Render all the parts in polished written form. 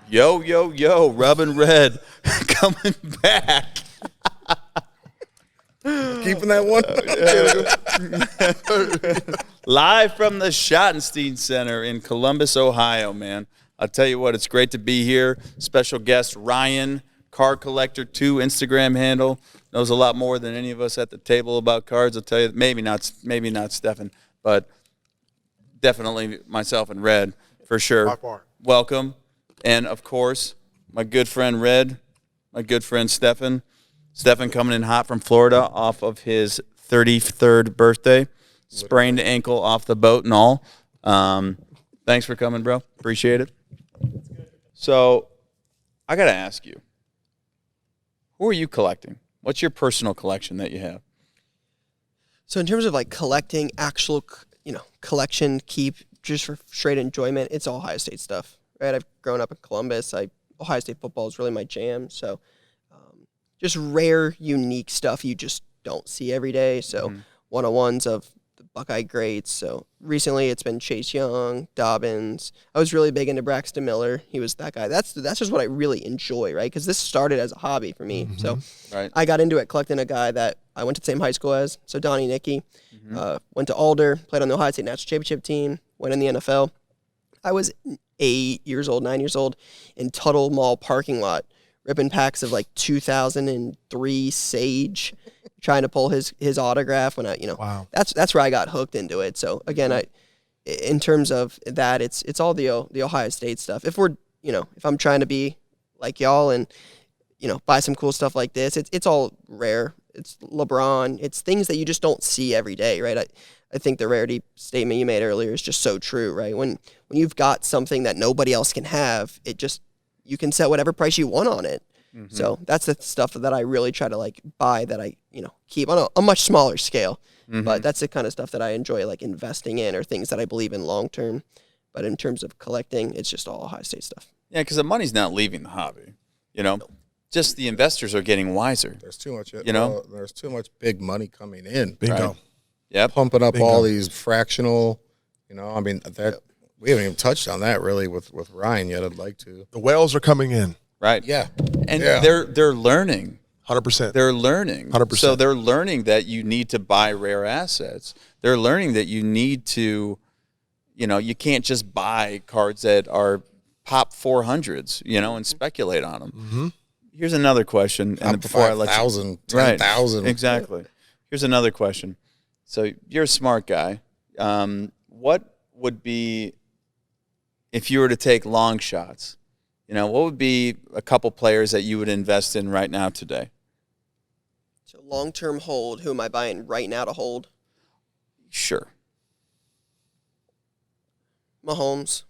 Yo, yo, yo, Rubb Redd coming back. Keeping that one. Live from the Schottenstein Center in Columbus, Ohio, man. I'll tell you what, it's great to be here. Special guest Ryan, Card Collector 2 Instagram handle. Knows a lot more than any of us at the table about cards. I'll tell you, maybe not Stefan, but definitely myself and Red, for sure. By far. Welcome. And, of course, my good friend Red, my good friend Stefan. Stefan coming in hot from Florida off of his 33rd birthday. Sprained ankle off the boat and all. Thanks for coming, bro. Appreciate it. So, I got to ask you, who are you collecting? What's your personal collection that you have? So in terms of like collecting, actual, collection, keep, just for straight enjoyment, it's all Ohio State stuff, right? I've grown up in Columbus. Ohio State football is really my jam. So just rare, unique stuff you just don't see every day. So one-on-ones of the Buckeye greats. So recently it's been Chase Young, Dobbins. I was really big into Braxton Miller. He was that guy. That's just what I really enjoy, right? Because this started as a hobby for me. So I got into it collecting a guy that I went to the same high school as. So Donnie Nicky. Went to Alder, played on the Ohio State National Championship team, went in the NFL. I was 9 years old, in Tuttle Mall parking lot, ripping packs of like 2003 Sage, trying to pull his autograph when Wow. That's where I got hooked into it. So again, in terms of that, it's all the Ohio State stuff. If I'm trying to be like y'all and buy some cool stuff like this, it's all rare. It's LeBron. It's things that you just don't see every day, right? I think the rarity statement you made earlier is just so true, right? When you've got something that nobody else can have, you can set whatever price you want on it. So that's the stuff that I really try to like buy that I keep on a much smaller scale. But that's the kind of stuff that I enjoy like investing in, or things that I believe in long term. But in terms of collecting, it's just all Ohio State stuff. Yeah, because the money's not leaving the hobby, Just the investors are getting wiser. There's too much, there's too much big money coming in. Bingo. Right. Yep. Pumping up Bingo. all these fractional, we haven't even touched on that really with Ryan yet. I'd like to. The whales are coming in. Right. Yeah. And they're learning. 100%. They're learning. 100%. So they're learning that you need to buy rare assets. They're learning that you need to, you can't just buy cards that are pop 400s, and speculate on them. Here's another question. And before I let 5,000, you, right, 10,000. exactly. Here's another question. So you're a smart guy. What would be, if you were to take long shots, what would be a couple players that you would invest in right now today? So long-term hold, who am I buying right now to hold? Sure. Mahomes.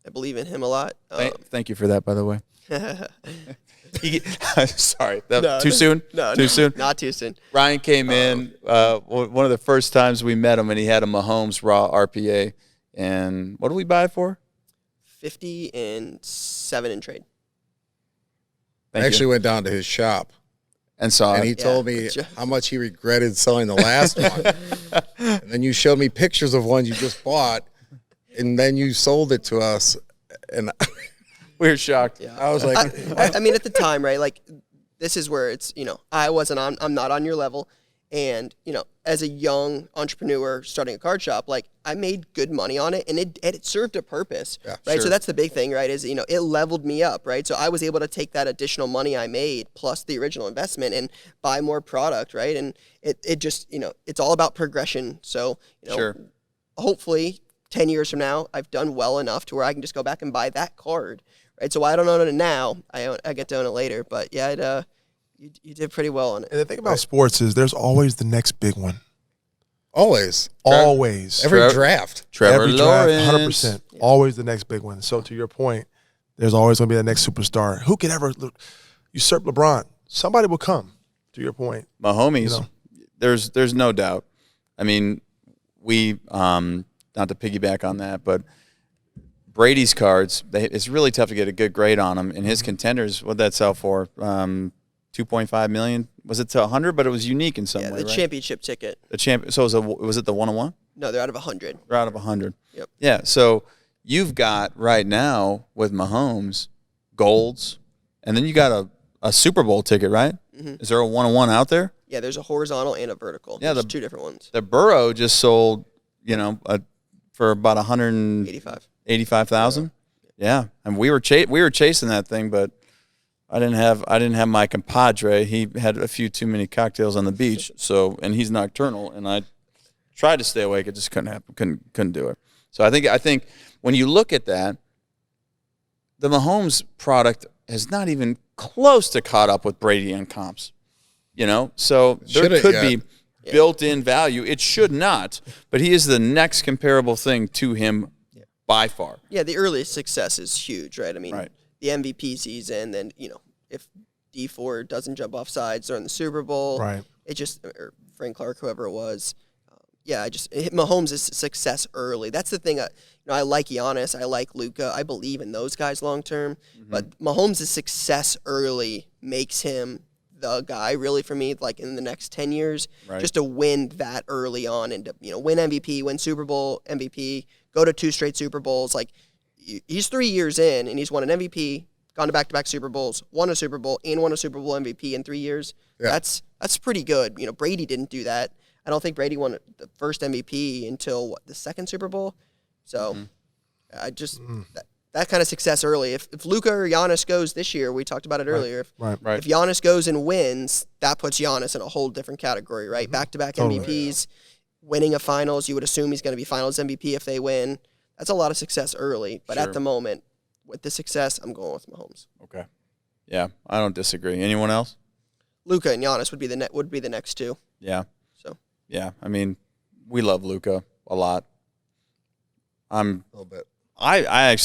I believe in him a lot. Thank you for that, by the way. Sorry. No, too soon? No, Too soon? Not too soon. Ryan came in one of the first times we met him, and he had a Mahomes raw RPA. And what did we buy it for? 50-7 in trade. I actually went down to his shop. And saw And it. he told me how much he regretted selling the last one. And then you showed me pictures of ones you just bought, and then you sold it to us. And We were shocked. Yeah. I was like, I mean, at the time, right? Like, this is where it's, I'm not on your level. And, as a young entrepreneur starting a card shop, like, I made good money on it, and it served a purpose, right? Sure. So that's the big thing, right, is, it leveled me up, right? So I was able to take that additional money I made plus the original investment and buy more product, right? And it just, it's all about progression. So, Sure. hopefully 10 years from now, I've done well enough to where I can just go back and buy that card, right? So I don't own it now. I get to own it later. But, yeah, you did pretty well on it. And the thing about sports is there's always the next big one. always. Always. Every draft. Trevor Every Lawrence. draft, 100%. Always the next big one. So to your point, there's always going to be the next superstar. Who could ever usurp LeBron? Somebody will come, to your point. My homies, there's no doubt. I mean, we, not to piggyback on that, but Brady's cards, it's really tough to get a good grade on them. And his contenders, what'd that sell for? $2.5 million. Was it to 100? But it was unique in some way, the right? championship ticket. So was it the 1-on-1? No, they're out of 100. They're out of 100. Yep. Yeah. So you've got right now with Mahomes, golds, and then you got a Super Bowl ticket, right? Is there a 1-on-1 out there? Yeah, there's a horizontal and a vertical. Yeah, There's two different ones. The Burrow just sold, for about 185,000. Yeah, and we were chasing that thing, but I didn't have my compadre. He had a few too many cocktails on the beach, and he's nocturnal, and I tried to stay awake. It just couldn't happen. Couldn't do it. So I think when you look at that, the Mahomes product has not even close to caught up with Brady and comps. So there could be built-in value. It should not, but he is the next comparable thing to him by far. Yeah, the earliest success is huge, right? I mean, Right. the MVP season, then, if D Ford doesn't jump off sides during the Super Bowl, Right. it just, or Frank Clark, whoever it was. Mahomes is success early. That's the thing. I like Giannis. I like Luka. I believe in those guys long term. But Mahomes' success early makes him the guy, really, for me, like in the next 10 years, Right. just to win that early on and to, win MVP, win Super Bowl MVP, go to 2 straight Super Bowls. Like, he's 3 years in, and he's won an MVP, gone to back-to-back Super Bowls, won a Super Bowl, and won a Super Bowl MVP in 3 years. Yeah. That's pretty good. Brady didn't do that. I don't think Brady won the first MVP until the second Super Bowl. So I just that kind of success early. If Luka or Giannis goes this year, we talked about it earlier. Right. If Giannis goes and wins, that puts Giannis in a whole different category, right? Back-to-back MVPs, winning a finals. You would assume he's going to be finals MVP if they win. That's a lot of success early. But at the moment, with the success, I'm going with Mahomes. Okay. Yeah, I don't disagree. Anyone else? Luka and Giannis would be the next two. Yeah. So Yeah, I mean, we love Luka a lot. A little bit. I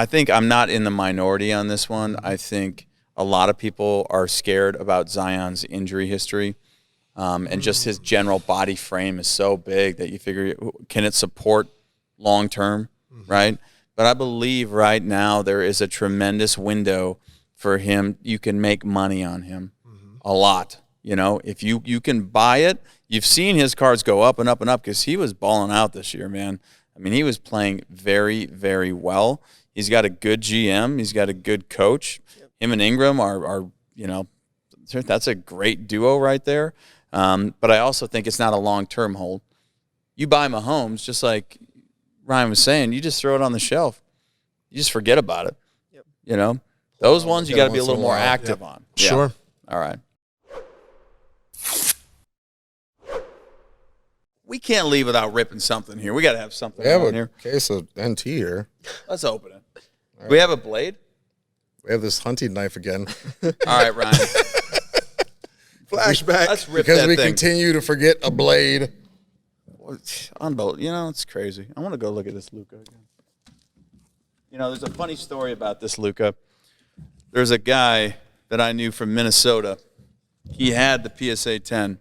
think I'm not in the minority on this one. I think a lot of people are scared about Zion's injury history, and just his general body frame is so big that you figure, can it support long term, right? But I believe right now there is a tremendous window for him. You can make money on him a lot. If you can buy it, you've seen his cards go up and up and up because he was balling out this year, man. I mean, he was playing very, very well. He's got a good GM. He's got a good coach. Him and Ingram are that's a great duo right there. But I also think it's not a long-term hold. You buy Mahomes, just like Ryan was saying, you just throw it on the shelf. You just forget about it. Yep. Those ones you got to be a little more once in a while. active on. Yeah. Sure. All right. We can't leave without ripping something here. We got to have something We have on a here. case of NT here. Let's open it. We have a blade? We have this hunting knife again. All right, Ryan. Flashback. Let's rip Because that we thing. continue to forget a blade. Unbelievable. It's crazy. I want to go look at this Luka again. There's a funny story about this Luka. There's a guy that I knew from Minnesota. He had the PSA 10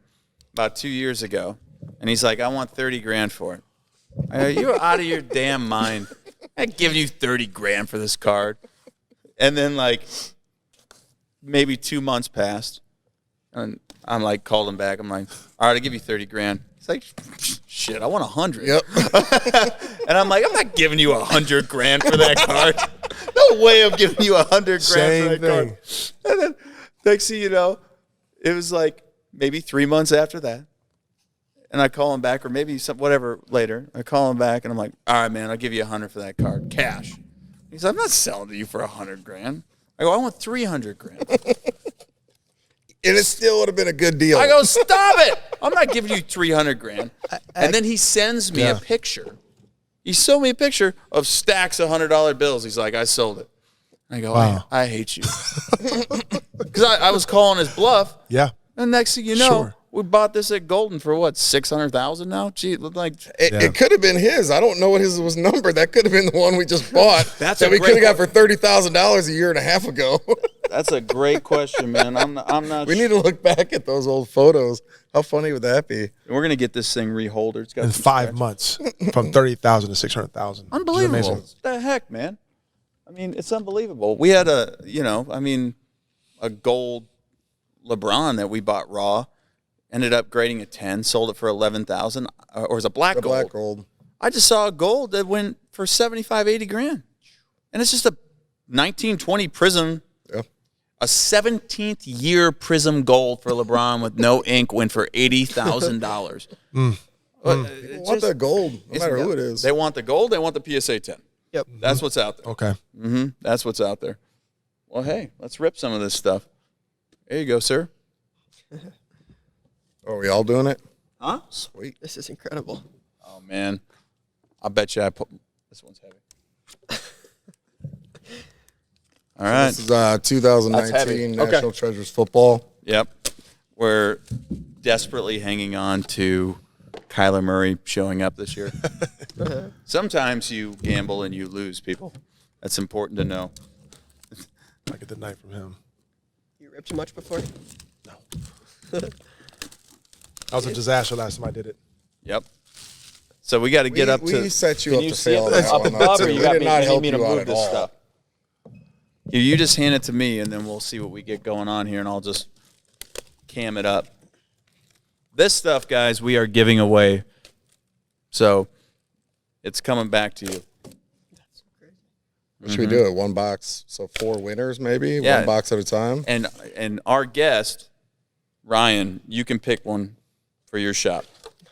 about 2 years ago, and he's like, I want 30 grand for it. I go, you're out of your damn mind. I'm giving you 30 grand for this card. And then, maybe 2 months passed, and I'm called him back. I'm like, all right, I'll give you 30 grand. He's like, shit, I want 100. Yep. And I'm like, I'm not giving you 100 grand for that card. No way I'm giving you 100 grand Same for that card. And then next thing you know, it was maybe 3 months after that. And I call him back, or maybe whatever later. I call him back, and I'm like, all right, man, I'll give you 100 for that card, cash. He's like, I'm not selling to you for 100 grand. I go, I want 300 grand. And it still would have been a good deal. I go, stop it. I'm not giving you 300 grand. And then he sends me a picture. He showed me a picture of stacks of $100 bills. He's like, I sold it. I go, Wow. I hate you. Because I was calling his bluff. Yeah. And next thing you know, Sure. we bought this at Golden for what, $600,000 now? Gee, it looked like It could have been his. I don't know what his was numbered. That could have been the one we just bought. That's that a we great could have got for $30,000 a year and a half ago. that's a great question, man. I'm not. We need to look back at those old photos. How funny would that be? We're gonna get this thing reholdered. It's got In some 5 scratch. months, from 30,000 to 600,000. Unbelievable. What the heck, man? I mean, it's unbelievable. We had a gold LeBron that we bought raw, ended up grading a 10, sold it for 11,000, or it was a black The gold. black gold. I just saw a gold that went for 75, 80 grand. And it's just a 1920 Prism. Yeah. A 17th year Prism Gold for LeBron with no ink went for $80,000. People want that gold, no matter who it is. They want the gold. They want the PSA 10. Yep. That's what's out there. Okay. That's what's out there. Well, hey, let's rip some of this stuff. There you go, sir. Are we all doing it? Huh? Sweet. This is incredible. Oh, man. I bet you I put – this one's heavy. All right. This is 2019 National Treasures football. Yep. We're desperately hanging on to Kyler Murray showing up this year. Sometimes you gamble and you lose, people. That's important to know. I get the knife from him. You ripped too much before? No. That was a disaster last time I did it. Yep. So we got to get up to. We set you Can up you to see fail it that up one. above, or We you got did me, not you help need me to you out move at this all. stuff? You just hand it to me, and then we'll see what we get going on here, and I'll just cam it up. This stuff, guys, we are giving away. So it's coming back to you. What should we do it? One box, so 4 winners maybe? Yeah. One box at a time? And our guest, Ryan, you can pick one for your shop.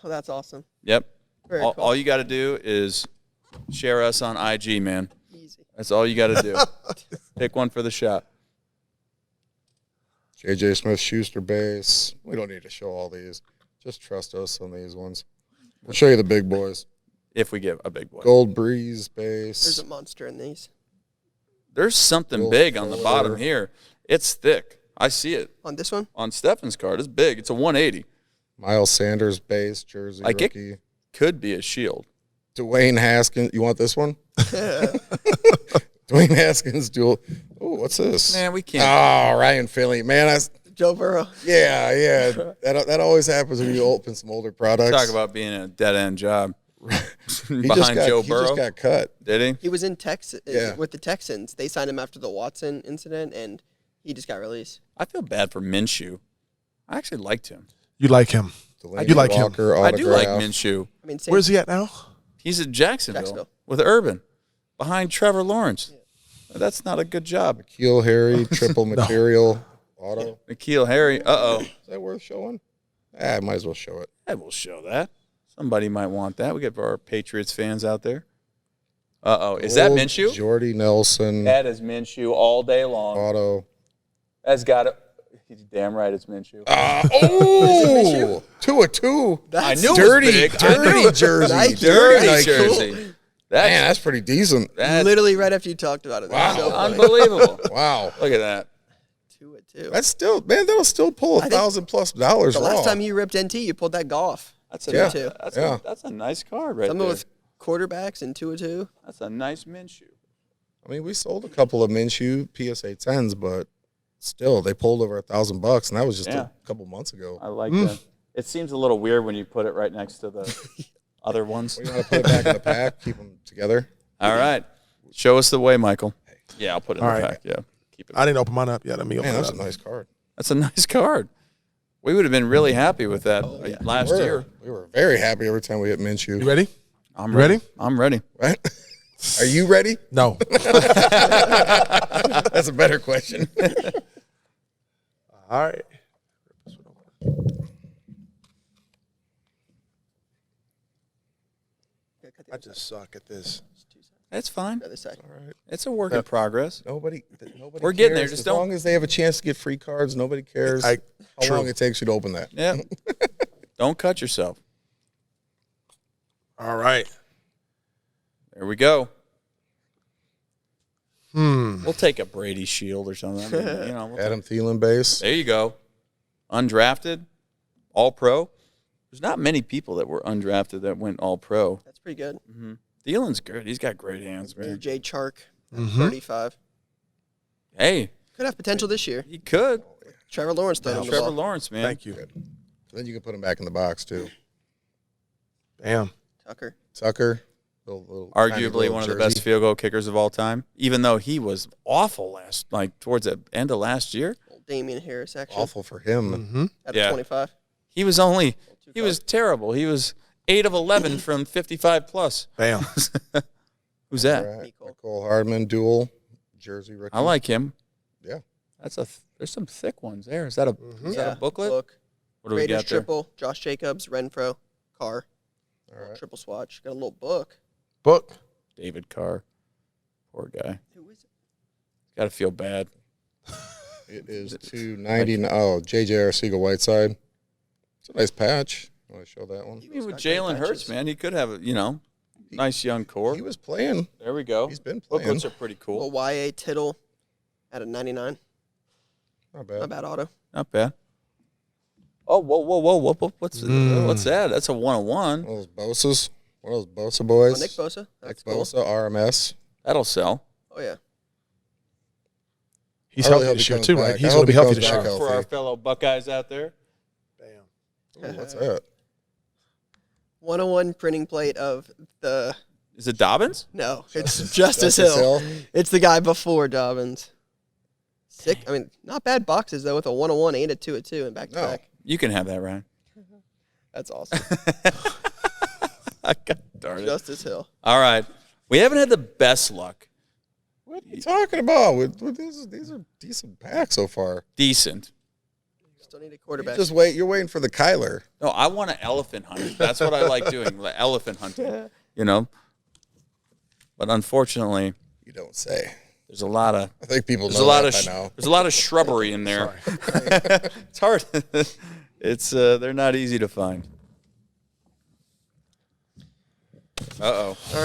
Oh, that's awesome. Yep. Very All, cool. all you got to do is share us on IG, man. Easy. That's all you got to do. Pick one for the shop. J.J. Smith-Schuster base. We don't need to show all these. Just trust us on these ones. We'll show you the big boys. If we give a big boy. Gold Breeze There's base. a monster in these. There's something Will big on the Fuller. bottom here. It's thick. I see it. On this one? On Stefan's card, it's big. It's a 180. Miles Sanders base, jersey, Like it- rookie. Could be a shield. Dwayne Haskins. You want this one? Dwayne Haskins dual. Oh, what's this? Man, we can't. Oh, Ryan Finley. Man, that's Joe Burrow. yeah. That always happens when you open some older products. Talk about being a dead end job. he behind Joe he Burrow. just got cut. Did he? He was in Texas Yeah. with the Texans. They signed him after the Watson incident, and he just got released. I feel bad for Minshew. I actually liked him. You like him. Delaney do like him. Walker I do like autograph. Minshew. I mean, same, Where's he at now? He's at Jacksonville, Jacksonville. with Urban behind Trevor Lawrence. That's not a good job. Keel Harry, triple material, auto. Nikhil Harry. Is that worth showing? I might as well show it. I will show that. Somebody might want that. We got our Patriots fans out there. Is that Gold Minshew? Jordy Nelson, That is Minshew all day long. auto. That's got it. He's damn right it's Minshew. Oh, 2 of 2. I knew dirty, it was big. I knew dirty it. jersey. Nike. Dirty Nike. jersey. Man, That's, that's pretty decent. that's literally right after you talked about it. That's Wow. so funny. unbelievable. Wow. Look at that. 2 at 2. That's still, man, that'll still pull I think $1,000+ The raw. last time you ripped NT, you pulled that golf. That's a, Yeah. that's, Yeah. that's a nice card right Something there. with quarterbacks and 2 at 2. That's a nice Minshew. I mean, we sold a couple of Minshew PSA 10s, but still, they pulled over $1,000, and that was just Yeah. a couple months ago. I like that. It seems a little weird when you put it right next to the other ones. We want to put it back in the pack, keep them together. All right. Show us the way, Michael. Yeah, I'll put it in All the right. pack. Yeah. Keep it. I didn't open mine up yet. Let me open Man, it that's up. a nice card. That's a nice card. We would have been really happy with that last year. We were very happy every time we hit Minshew. You ready? I'm You ready? I'm ready. Right? Are you ready? No. That's a better question. All right. I just suck at this. That's fine. The other side. It's a work in progress. Nobody We're getting there, cares. just as don't- long as they have a chance to get free cards, nobody cares how True. long it takes you to open that. Yeah. Don't cut yourself. All right. There we go. We'll take a Brady Shield or something. We'll Adam Thielen base. there you go. Undrafted, all pro. There's not many people that were undrafted that went all pro. That's pretty good. Thielen's good. He's got great hands, man. DJ Chark, 35. Hey, Could have potential this year. he could. Trevor Lawrence throwing him the Trevor ball. Lawrence, man. Thank you. Then you can put them back in the box, too. Bam. Tucker. Tucker. Arguably tiny little one of the jersey. best field goal kickers of all time, even though he was awful towards the end of last year. Old Damian Harris, actually. Awful for him. At Yeah. 25. He was terrible. He was 8 of 11 from 55 plus. Bam. Who's that? All right. Nicole Hardman dual. jersey rookie. I like him. Yeah. There's some thick ones there. Is that a booklet? Book. What do we Raiders got there? triple, Josh Jacobs, Renfro, Carr. All right. Triple swatch. Got a little book. Book. David Carr. Poor guy. Who is it? Got to feel bad. It is 290. Oh, J.J. Arcega-Whiteside. It's a nice patch. Want to show that one? Even with got great Jalen Hurts, patches. man, he could have a nice young core. He was playing. There we go. He's been playing. Booklets are pretty cool. Little Y.A. Tittle at a 99. Not bad. Not bad auto. Not bad. Oh, whoa. What's that? That's a 101. One of those Bosa's. One of those Bosa boys. Oh, Nick Bosa. Nick That's cool. Bosa, RMS. That'll sell. Oh, yeah. He's I really healthy hope this he year comes too, back. right? I He's hope going to be he healthy comes this back year. healthy. For our fellow Buckeyes out there. Bam. Ooh, what's that? 101 printing plate of the. Is it Dobbins? No, it's Justice Hill. It's the guy before Dobbins. Sick. I mean, not bad boxes, though, with a 101 and a 2-2 and back-to-back. You can have that, Ryan. That's awesome. God darn it. Justice Hill. All right. We haven't had the best luck. What are you talking about? These are decent packs so far. Decent. Still need a quarterback. You're waiting for the Kyler. No, I want an elephant hunt. That's what I like doing, like elephant hunting, But unfortunately, You don't say. there's a lot of I think people there's know a lot that of by now. there's a lot of shrubbery in there. It's hard. It's they're not easy to find. Uh-oh. All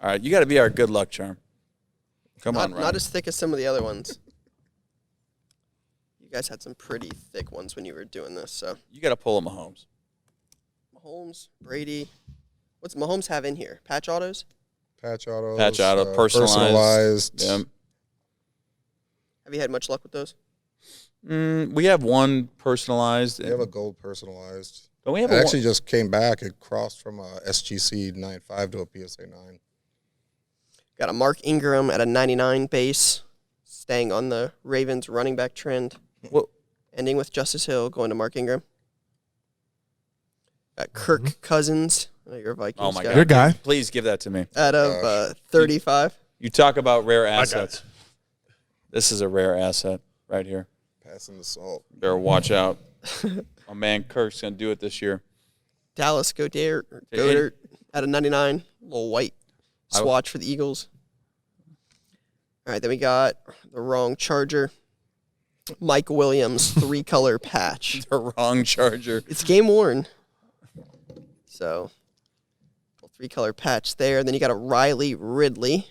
right. You got to be our good luck charm. Come on, Ryan. Not as thick as some of the other ones. You guys had some pretty thick ones when you were doing this. So You got to pull a Mahomes. Mahomes, Brady. What's Mahomes have in here? Patch autos? Patch autos. Patch auto, personalized. Yep. Have you had much luck with those? We have one personalized. They have a gold personalized. Don't we have It a actually just came back. It crossed from a SGC 9.5 to a PSA 9. Got a Mark Ingram at a 99 base, staying on the Ravens running back trend. What? Ending with Justice Hill, going to Mark Ingram. Got Kirk Cousins. Oh, you're a Vikings Oh my guy. God! Your guy. Please give that to me. Out of 35. You talk about rare got assets. This is a rare asset right here. Passing the salt. Better watch out. My man Kirk's gonna do it this year. Dallas Goedert at a 99. Little white swatch for the Eagles. All right, then we got the wrong Charger. Mike Williams, 3-color patch. The wrong Charger. It's game worn. So, 3-color patch there. Then you got a Riley Ridley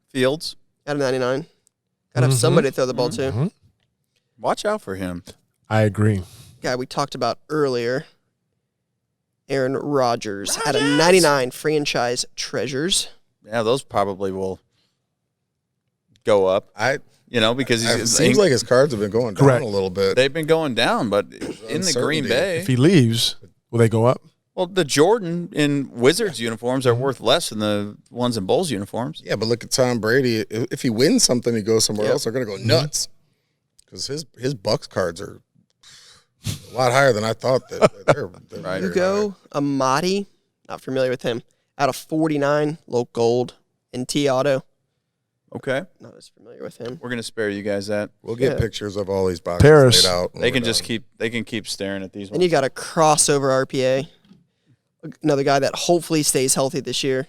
Fields. at a 99. Gotta have somebody to throw the ball to. Watch out for him. I agree. Guy we talked about earlier. Aaron Rodgers at a 99 franchise treasures. Yeah, those probably will go up. Because It seems like his cards have been going down Correct. a little bit. they've been going down, but in the Green uncertainty. Bay, If he leaves, will they go up? well, the Jordan in Wizards uniforms are worth less than the ones in Bulls uniforms. Yeah, but look at Tom Brady. If he wins something, he goes somewhere Yep. else. They're going to go nuts because his Bucks cards are a lot higher than I thought. They're Right. very Hugo Amadi, not familiar with him. Out of 49, low gold in T auto. Okay, Not as familiar with him. we're gonna spare you guys that. We'll get Yeah. pictures of all these boxes Paris. laid out. when They we're can just done. keep staring at these Then ones. you got a crossover RPA. Another guy that hopefully stays healthy this year.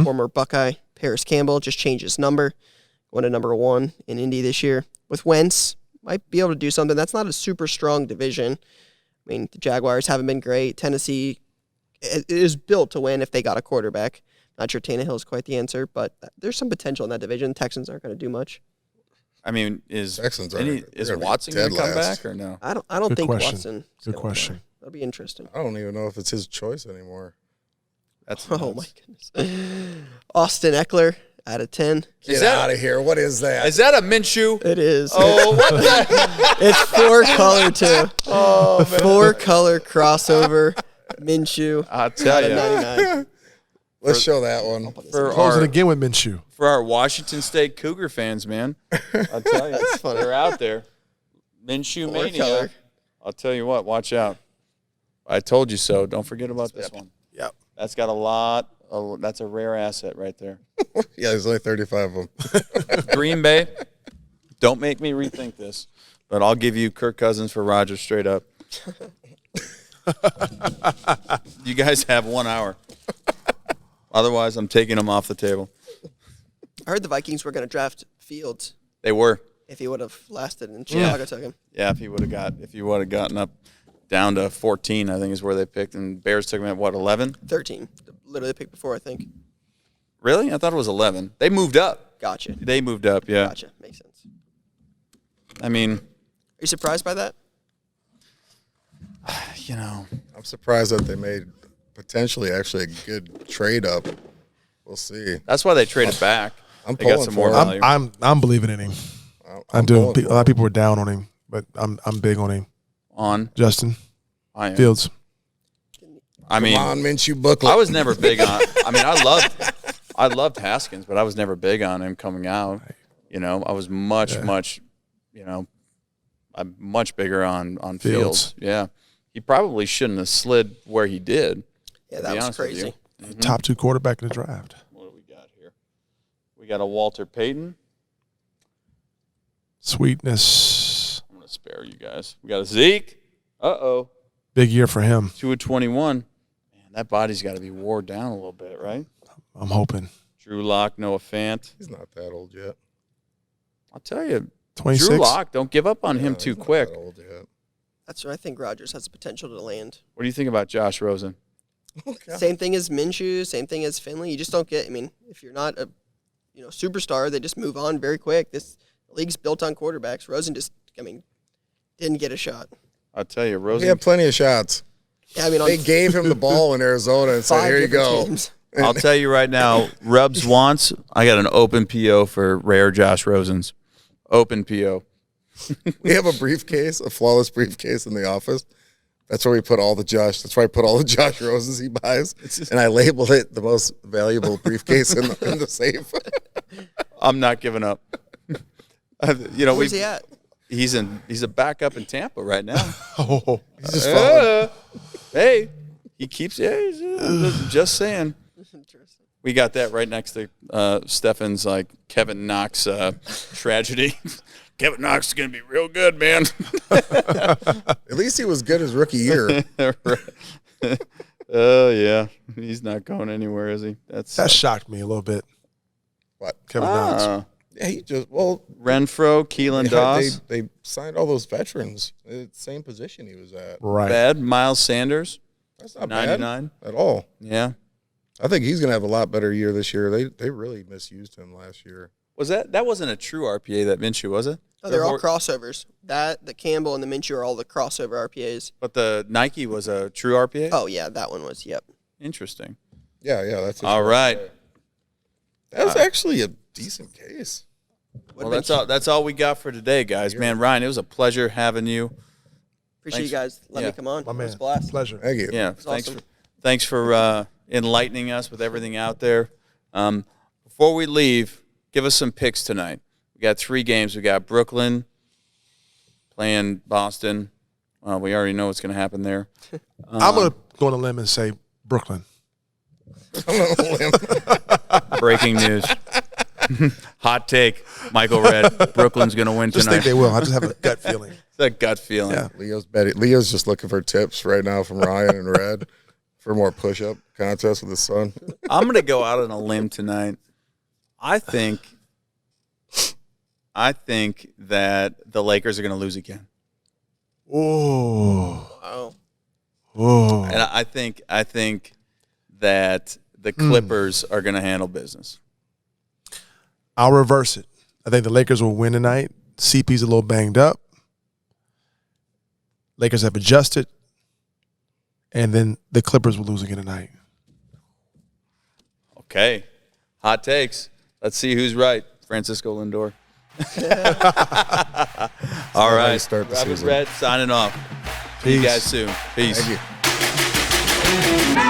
Former Buckeye Paris Campbell just changed his number. Going to number 1 in Indy this year. With Wentz, might be able to do something. That's not a super strong division. I mean, the Jaguars haven't been great. Tennessee is built to win if they got a quarterback. Not sure Tannehill is quite the answer, but there's some potential in that division. Texans aren't going to do much. I mean, is Texans are- is they're gonna be Watson going dead to come last. back or no? I don't Good think question. Watson. Good question. That'll be interesting. I don't even know if it's his choice anymore. That's Oh nuts. my goodness. Austin Eckler out of 10. Get that- out of here! What is that? Is that a Minshew? It is. Oh, what the? It's 4-color too. Oh, man. 4-color crossover. Minshew. I'll tell Out of you. 99. Let's show that one. For Closing our, again with Minshew. for our Washington State Cougar fans, man, I'll tell you, they're out there. Minshew Mania. 4-color. I'll tell you what, watch out. I told you so. Don't forget about this one. Yep. That's got a lot that's a rare asset right there. Yeah, there's only 35 of them. Green Bay, don't make me rethink this, but I'll give you Kirk Cousins for Rodgers straight up. You guys have 1 hour. Otherwise, I'm taking them off the table. I heard the Vikings were going to draft Fields They were. if he would have lasted, and Chicago took him. Yeah, if he would have gotten up down to 14, I think is where they picked, and Bears took him at what, 11? 13. Literally the pick before, I think. Really? I thought it was 11. They moved up. Gotcha. They moved up. Yeah. Gotcha. Makes sense. I mean, Are you surprised by that? you know, I'm surprised that they made potentially actually a good trade up. We'll see. that's why they traded back. I'm They got pulling some more for it. value. I'm believing in him. I'm doing. A lot of people were down on him, but I'm big on him. On Justin I am. Fields. I mean, Come on, Minshew booklet. I was never big on. I mean, I loved Haskins, but I was never big on him coming out. You know, I was much, you know, I'm much bigger on Fields. Yeah, he probably shouldn't have slid where he did. Yeah, to that be was honest with crazy. you. Top 2 quarterback in the draft. What do we got here? We got a Walter Payton. Sweetness. I'm gonna spare you guys. We got a Zeke. Big year for him. 2 of 21. Man, that body's got to be wore down a little bit, right? I'm hoping. Drew Lock, Noah Fant. He's not that old yet. I'll tell you, 26. Drew Lock, don't give up on him too He's not quick. that old yet. That's where I think Rodgers has the potential to land. What do you think about Josh Rosen? Okay. Same thing as Minshew, same thing as Finley. You just don't get. I mean, if you're not a, superstar, they just move on very quick. This league's built on quarterbacks. Rosen just, didn't get a shot. I'll tell you, He Rosen. had plenty of shots. Yeah, I mean, on They gave him the ball in Arizona and said, 5 "Here you different go." teams. I'll tell you right now, Rubbs wants. I got an open PO for rare Josh Rosen's. Open PO. We have a briefcase, a flawless briefcase in the office. That's where we put all the Josh. That's where I put all the Josh Rosens he buys, and I labeled it the most valuable briefcase in the safe. I'm not giving up. Where's he at? He's a backup in Tampa right now. Oh, He's just following. Hey, he keeps. Yeah, just saying. We got that right next to Stefan's Kevin Knox tragedy. Kevin Knox is gonna be real good, man. At least he was good his rookie year. Oh yeah, he's not going anywhere, is he? that shocked me a little bit. What? Kevin Knox. Yeah, he just Renfro, Keelan Doss, they signed all those veterans. Same position he was at. Right. bad. Miles Sanders, That's not 99. bad at all. Yeah, I think he's gonna have a lot better year this year. They really misused him last year. was that wasn't a true RPA that Minshew, was it? Oh, they're all crossovers. The Campbell and the Minshew are all the crossover RPAs. But the Nike was a true RPA. Oh yeah, that one was. Yep. Interesting. Yeah, that's All right. That was actually a decent case. Well, that's all we got for today, guys. Man, Ryan, it was a pleasure having you. Appreciate you guys letting me come on. My It man. was a blast. Pleasure. Thank you. Yeah, awesome. thanks for enlightening us with everything out there. Before we leave, give us some picks tonight. We got 3 games. We got Brooklyn playing Boston. We already know what's going to happen there. I'm going to go on a limb and say Brooklyn. Breaking news. Hot take. Michael Redd. Brooklyn's going to win Just tonight. think they will. I just have a gut feeling. It's a gut feeling. Yeah. Leo's just looking for tips right now from Ryan and Red for more push-up contests with his son. I'm going to go out on a limb tonight. I think that the Lakers are going to lose again. Oh. Wow. Oh. And I think that the Clippers are going to handle business. I'll reverse it. I think the Lakers will win tonight. CP's a little banged up. Lakers have adjusted. And then the Clippers will lose again tonight. Okay. Hot takes. Let's see who's right. Francisco Lindor. All right. Start the Rubb season. Redd signing off. See you Peace. guys soon. Peace. Thank you.